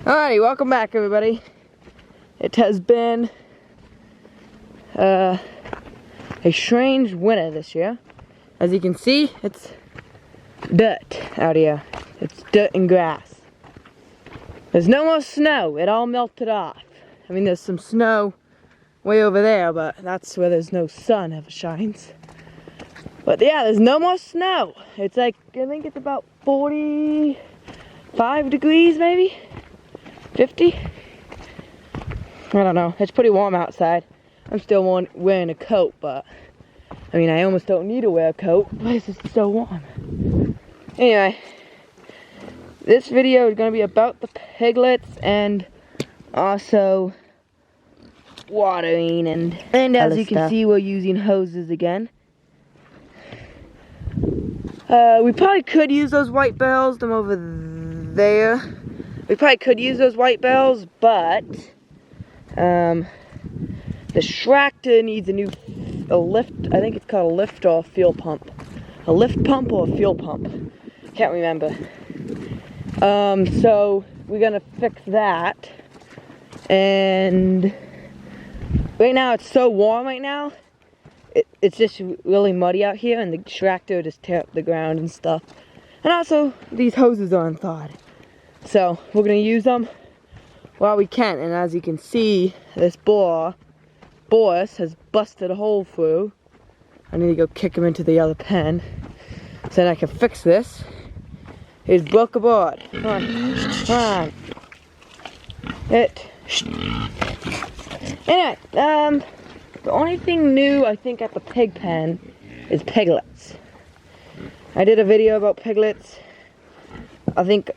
Alrighty, welcome back everybody. It has been a strange winter this year. As you can see, it's dirt out here. It's dirt and grass. There's no more snow. It all melted off. I mean, there's some snow way over there, but that's where there's no sun ever shines. But yeah, there's no more snow. It's like, I think it's about 45 degrees maybe? 50? I don't know. It's pretty warm outside. I'm still wearing a coat, but I mean, I almost don't need to wear a coat because it's so warm. Anyway, this video is going to be about the piglets and also watering and as you can see, we're using hoses again. We probably could use those white bells, them over there. We probably could use those white bells, but the Tractor needs a lift. I think it's called a lift or a fuel pump. A lift pump or a fuel pump. Can't remember. So we're gonna fix that. And right now it's so warm right now. It's just really muddy out here, and the Tractor just tear up the ground and stuff. And also, these hoses are unthawed. So we're gonna use them while we can. And as you can see, this Boris has busted a hole through. I need to go kick him into the other pen so that I can fix this. He's broke a board. Come on, come on. Anyway, the only thing new I think at the pig pen is piglets. I did a video about piglets. I think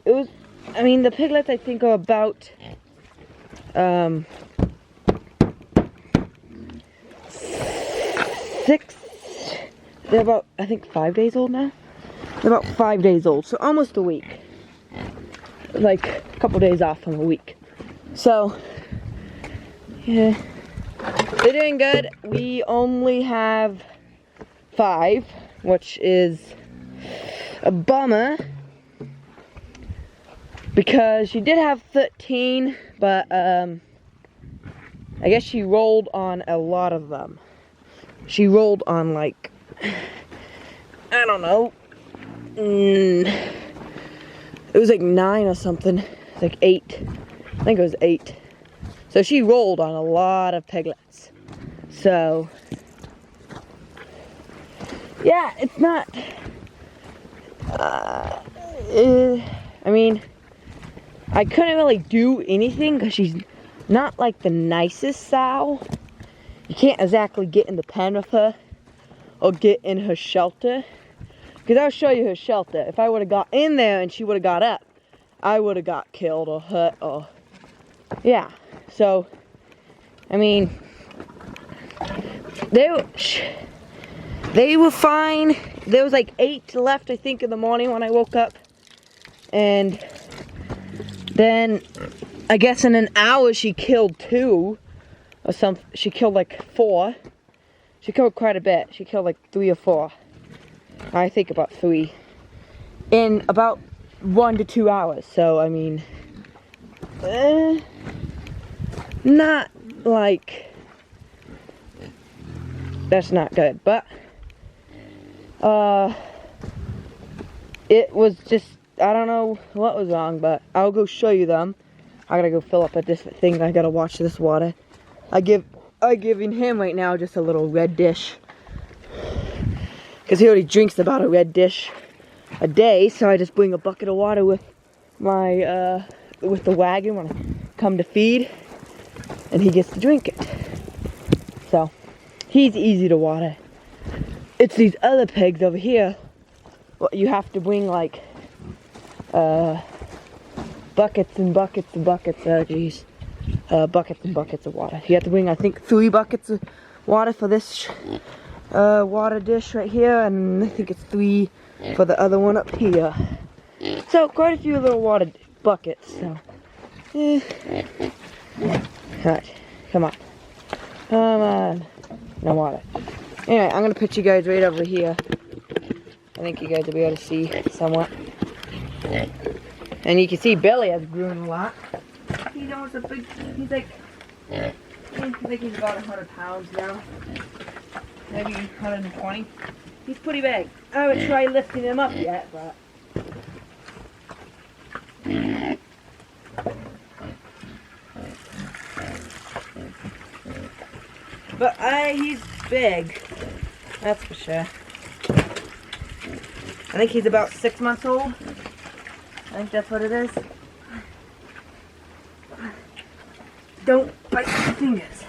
the piglets I think are about they're about, I think, 5 days old now. They're about 5 days old, so almost a week. Like a couple days off from a week. So yeah, they're doing good. We only have 5, which is a bummer, because she did have 13, but I guess she rolled on a lot of them. She rolled on, like, I don't know, it was like 9 or something, like 8, I think it was 8. So she rolled on a lot of piglets. So yeah, it's not, I mean, I couldn't really do anything because she's not like the nicest sow. You can't exactly get in the pen with her or get in her shelter. Because I'll show you her shelter. If I would have got in there and she would have got up, I would have got killed or hurt or, yeah. So, I mean, they were fine. There was like 8 left, I think, in the morning when I woke up. And then, I guess in an hour she killed 2 or something. She killed like 4. She killed quite a bit. She killed like 3 or 4. I think about 3. In about 1 to 2 hours. So, I mean, not like, that's not good. But, it was just, I don't know what was wrong, but I'll go show you them. I gotta go fill up a different thing. I gotta watch this water. I'm giving him right now just a little red dish, because he already drinks about a red dish a day. So I just bring a bucket of water with my with the wagon when I come to feed, and he gets to drink it. So he's easy to water. It's these other pigs over here. Well, you have to bring like buckets and buckets and buckets. Buckets and buckets of water. You have to bring, I think, 3 buckets of water for this water dish right here, and I think it's 3 for the other one up here. So quite a few little water buckets. So, alright, come on, no water. Anyway, I'm gonna put you guys right over here. I think you guys will be able to see somewhat. And you can see Billy has grown a lot. He knows a big, he's like, I think he's about 100 pounds now. Maybe 120. He's pretty big. I haven't tried lifting him up yet, but. But he's big. That's for sure. I think he's about 6 months old. I think that's what it is. Don't bite your fingers.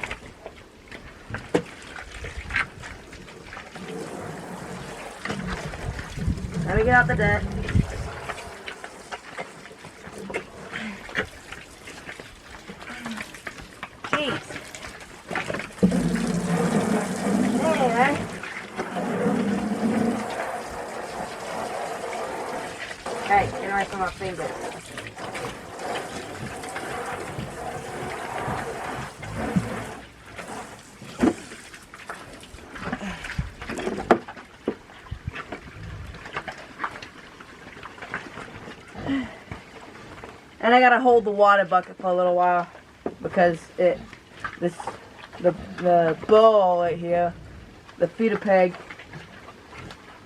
Let me get out the deck. Jeez. Hey, hey, get away from my fingers. And I gotta hold the water bucket for a little while because the bull right here, the feeder pig,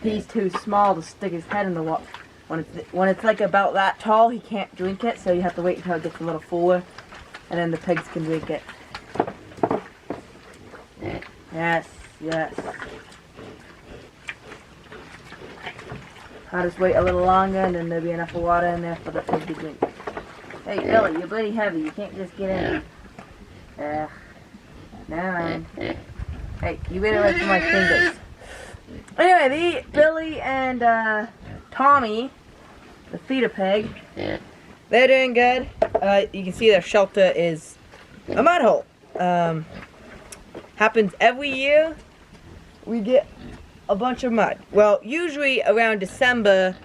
he's too small to stick his head in the water. When it's like about that tall, he can't drink it, so you have to wait until it gets a little fuller, and then the pigs can drink it. Yes, yes. I'll just wait a little longer, and then there'll be enough water in there for the pig to drink. Hey, Billy, you're pretty heavy. You can't just get in. Never mind. Hey, you get away from my fingers. Anyway, Billy and Tommy, the feeder pig, they're doing good. You can see their shelter is a mud hole. Happens every year. We get a bunch of mud. Well, usually around December,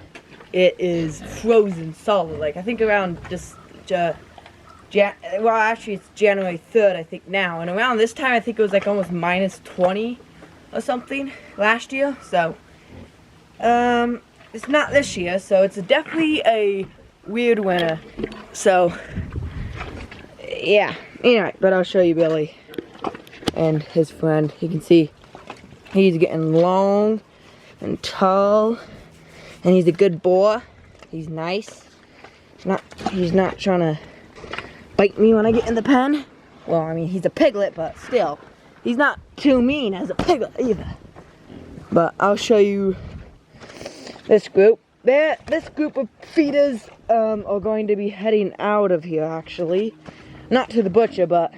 it is frozen solid. Like I think around just. Well, actually it's January 3rd, I think now, and around this time I think it was like almost minus 20 or something last year, so it's not this year, so it's definitely a weird winter, so yeah, anyway, but I'll show you Billy and his friend. You can see he's getting long and tall, and he's a good boy. He's nice. He's not trying to bite me when I get in the pen. Well, I mean, he's a piglet, but still. He's not too mean as a piglet either. But I'll show you this group. This group of feeders are going to be heading out of here, actually. Not to the butcher, but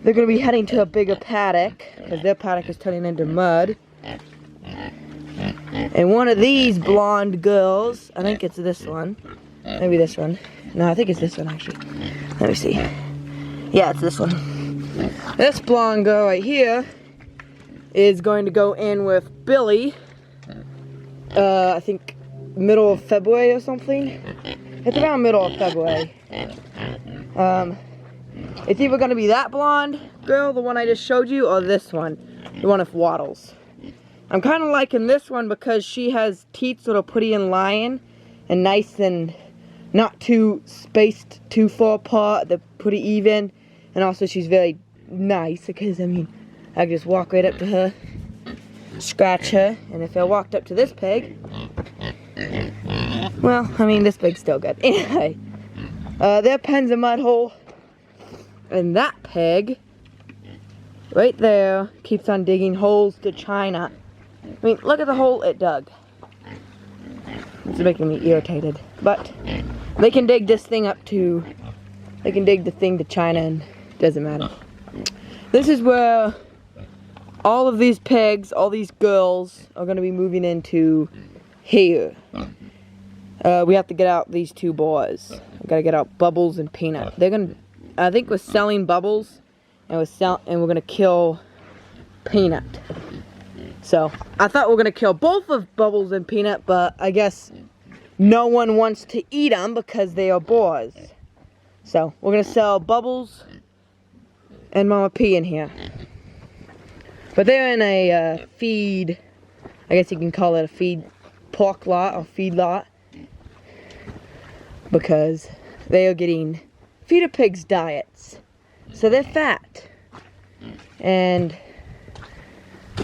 they're going to be heading to a bigger paddock, because their paddock is turning into mud. And one of these blonde girls, I think it's this one. Maybe this one. No, I think it's this one actually. Let me see. Yeah, it's this one. This blonde girl right here is going to go in with Billy. I think middle of February or something. It's around middle of February. It's either going to be that blonde girl, the one I just showed you, or this one, the one with wattles. I'm kind of liking this one because she has teeth that are pretty in line and nice and not too spaced too far apart. They're pretty even, and also she's very nice because, I mean, I can just walk right up to her, scratch her, and if I walked up to this pig, well, I mean, this pig's still good. Anyway, their pen's a mud hole, and that pig right there keeps on digging holes to China. I mean, look at the hole it dug. It's making me irritated. But they can dig this thing up to, they can dig the thing to China and it doesn't matter. This is where all of these pigs, all these girls are going to be moving into here. We have to get out these two boys. We got to get out Bubbles and Peanut. They're going to, I think we're selling Bubbles and we're going to kill Peanut. So, I thought we were going to kill both of Bubbles and Peanut, but I guess no one wants to eat them because they are boars. So, we're going to sell Bubbles and Mama P in here. But they're in a feed, I guess you can call it a feed pork lot or feed lot. because they are getting feeder pigs diets. So they're fat. And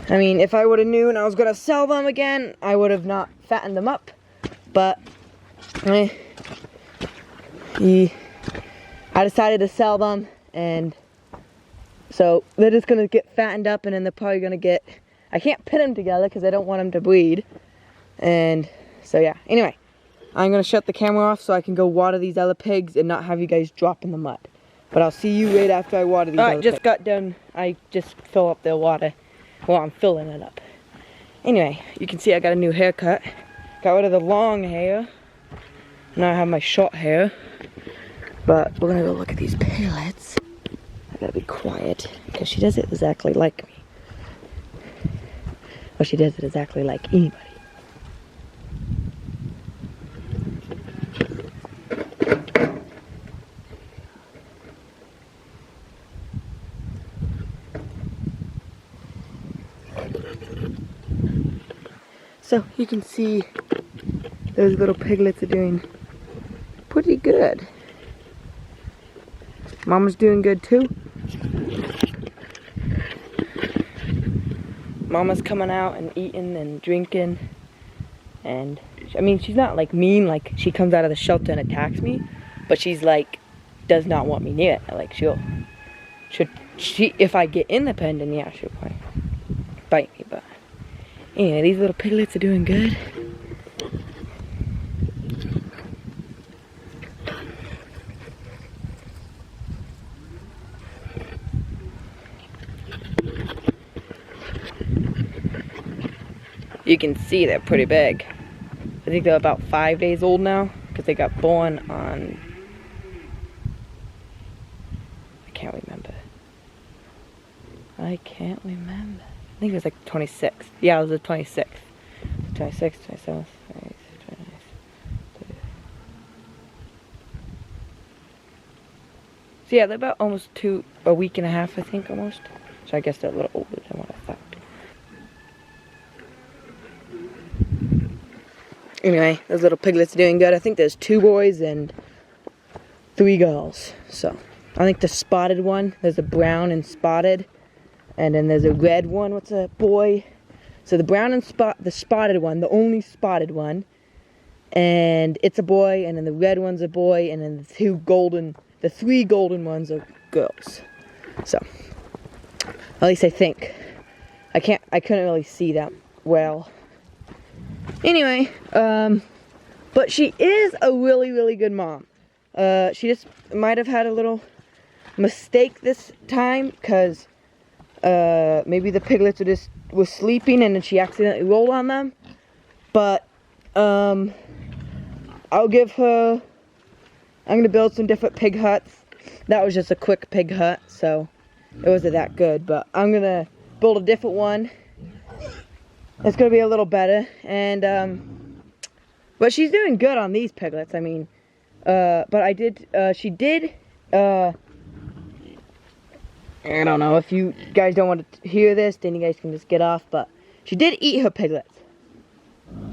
I mean, if I would have known I was going to sell them again, I would have not fattened them up. But I decided to sell them, and so they're just going to get fattened up, and then they're probably going to get, I can't pit them together because I don't want them to breed. And so yeah, anyway, I'm going to shut the camera off so I can go water these other pigs and not have you guys drop in the mud. But I'll see you right after I water these other pigs. Just got done. I just fill up their water. Well, I'm filling it up. Anyway, you can see I got a new haircut. Got rid of the long hair. Now I have my short hair. But we're gonna go look at these piglets. I gotta be quiet because she does it exactly like me. Well, she does it exactly like anybody. So you can see those little piglets are doing pretty good. Mama's doing good too. Mama's coming out and eating and drinking. And I mean, she's not like mean, like she comes out of the shelter and attacks me, but she's like, does not want me near it. Like if I get in the pen, then yeah, she'll probably bite me. But anyway, these little piglets are doing good. You can see they're pretty big. I think they're about 5 days old now because they got born on, I can't remember. I think it was like 26th. Yeah, it was the 26th. 26th, 27th, 28th, 29th. So yeah, they're about almost a week and a half, I think, almost. So I guess they're a little older than what I thought. Anyway, those little piglets are doing good. I think there's 2 boys and 3 girls. So I think the spotted one, there's a brown and spotted. And then there's a red one, what's a boy? So the brown and the spotted one, the only spotted one. And it's a boy, and then the red one's a boy, and then the 3 golden ones are girls. So, at least I think. I couldn't really see that well. Anyway, but she is a really, really good mom. She just might have had a little mistake this time, because maybe the piglets were sleeping and then she accidentally rolled on them. But I'll give her, I'm going to build some different pig huts. That was just a quick pig hut, so it wasn't that good. But I'm going to build a different one. It's going to be a little better. And, but she's doing good on these piglets. I mean, but she did, I don't know, if you guys don't want to hear this, then you guys can just get off. But she did eat her piglets.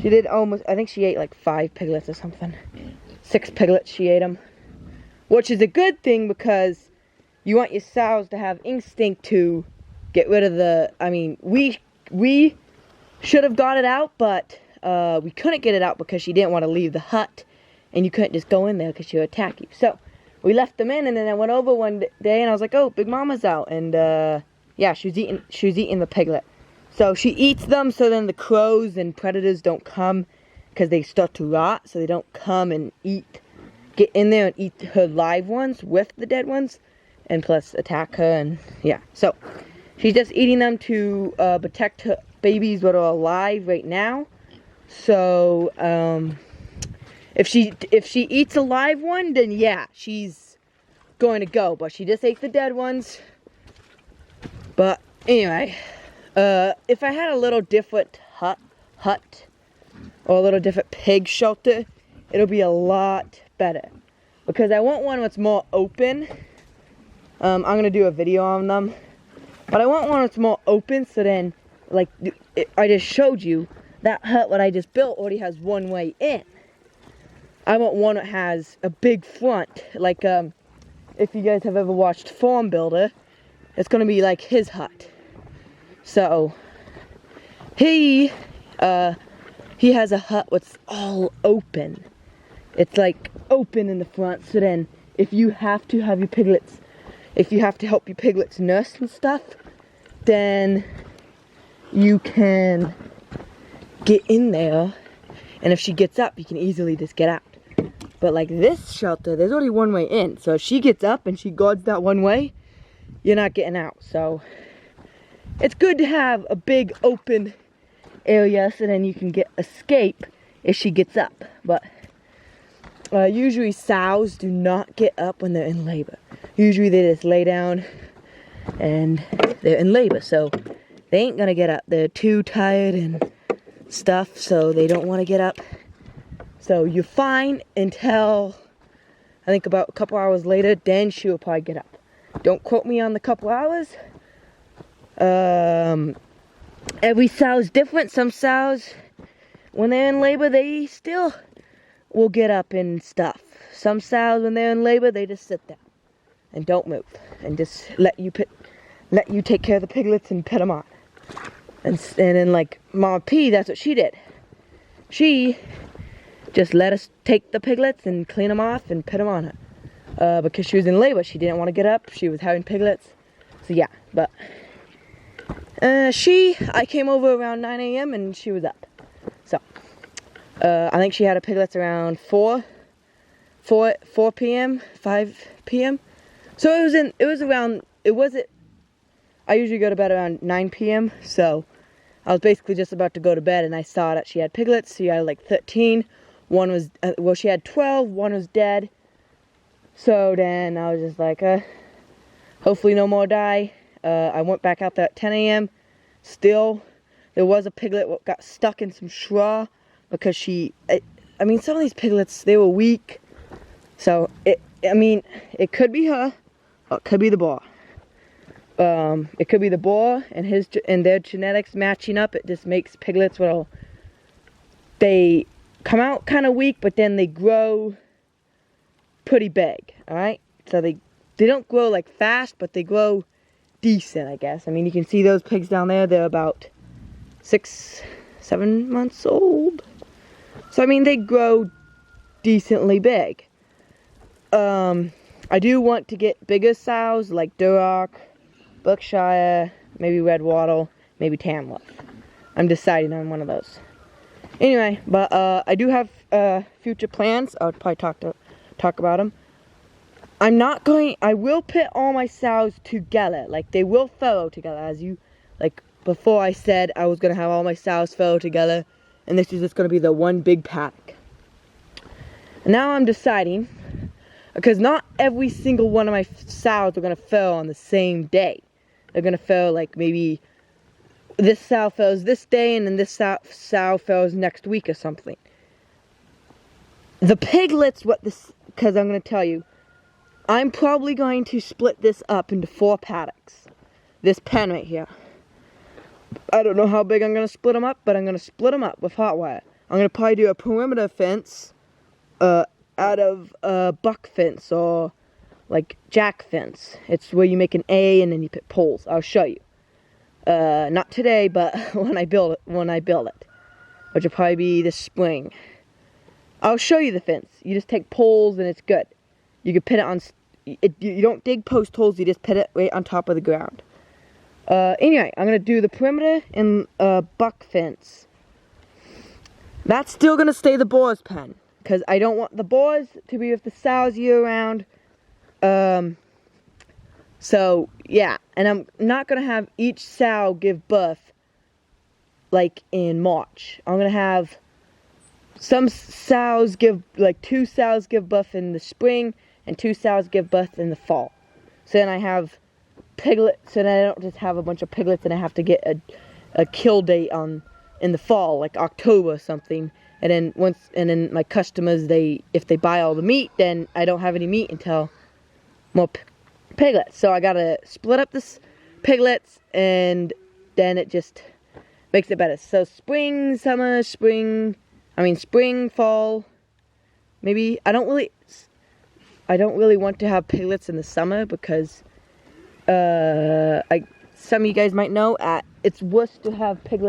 She did almost, I think she ate like 5 piglets or something. 6 piglets, she ate them. Which is a good thing, because you want your sows to have instinct to get rid of the, I mean, we should have got it out, but we couldn't get it out because she didn't want to leave the hut. And you couldn't just go in there because she would attack you. So we left them in, and then I went over one day and I was like, oh, Big Mama's out. And yeah, she was eating the piglet. So she eats them so then the crows and predators don't come, because they start to rot, so they don't come and get in there and eat her live ones with the dead ones, and plus attack her. And yeah, so she's just eating them to protect her babies that are alive right now. So if she eats a live one, then yeah, she's going to go. But she just ate the dead ones. But anyway, if I had a little different hut or a little different pig shelter, it'll be a lot better, because I want one that's more open. I'm gonna do a video on them, but I want one that's more open, so then, like I just showed you, that hut what I just built already has one way in. I want one that has a big front, like if you guys have ever watched Farm Builder, it's gonna be like his hut. So he has a hut that's all open. It's like open in the front, so then if you have to have your piglets, if you have to help your piglets nurse and stuff, then you can get in there, and if she gets up, you can easily just get out. But like this shelter, there's only one way in, so if she gets up and she guards that one way, you're not getting out. So it's good to have a big open area so then you can escape if she gets up. But usually sows do not get up when they're in labor. Usually they just lay down and they're in labor, so they ain't gonna get up. They're too tired and stuff, so they don't want to get up. So you're fine until I think about a couple hours later, then she'll probably get up. Don't quote me on the couple hours. Every sow is different. Some sows, when they're in labor, they still will get up and stuff. Some sows, when they're in labor, they just sit down and don't move and just let you take care of the piglets and put them on. And then like Mama P, that's what she did. She just let us take the piglets and clean them off and put them on her. Because she was in labor, she didn't want to get up. She was having piglets. So yeah, but I came over around 9 a.m. and she was up. So I think she had her piglets around 4 p.m., 5 p.m. So I usually go to bed around 9 p.m. So I was basically just about to go to bed and I saw that she had piglets. She had like 13. One was, well, she had 12. One was dead. So then I was just like, hopefully no more die. I went back out there at 10 a.m. Still, there was a piglet that got stuck in some straw because I mean, some of these piglets, they were weak. So, it could be her, or it could be the boar. It could be the boar and their genetics matching up. It just makes piglets, well, they come out kind of weak, but then they grow pretty big, alright? So they don't grow like fast, but they grow decent, I guess. I mean, you can see those pigs down there, they're about 6-7 months old. So, I mean, they grow decently big. I do want to get bigger sows like Duroc, Berkshire, maybe Red Wattle, maybe Tamworth. I'm deciding on one of those. Anyway, but I do have future plans. I'll probably talk about them. I will put all my sows together. Like, they will fellow together. Like, before I said I was going to have all my sows fellow together. And this is just going to be the one big paddock. And now I'm deciding, because not every single one of my sows are going to fellow on the same day. They're going to fellow, like, maybe this sow fellows this day, and then this sow fellows next week or something. The piglets, because I'm going to tell you, I'm probably going to split this up into 4 paddocks. This pen right here. I don't know how big I'm going to split them up, but I'm going to split them up with hot wire. I'm going to probably do a perimeter fence out of buck fence or like jack fence. It's where you make an A and then you put poles. I'll show you. Not today, but when I build it, which will probably be this spring. I'll show you the fence. You just take poles and it's good. You can put it on. You don't dig post holes. You just put it right on top of the ground. Anyway, I'm gonna do the perimeter and buck fence. That's still gonna stay the boar's pen because I don't want the boars to be with the sows year round. So yeah, and I'm not gonna have each sow give birth like in March. I'm gonna have some sows give, like 2 sows give birth in the spring and 2 sows give birth in the fall. So then I have piglets, and I don't just have a bunch of piglets and I have to get a kill date in the fall, like October or something. And then my customers, if they buy all the meat, then I don't have any meat until more piglets. So I gotta split up this piglets, and then it just makes it better. So spring, fall, Maybe I don't really want to have piglets in the summer because some of you guys might know it's worse to have piglets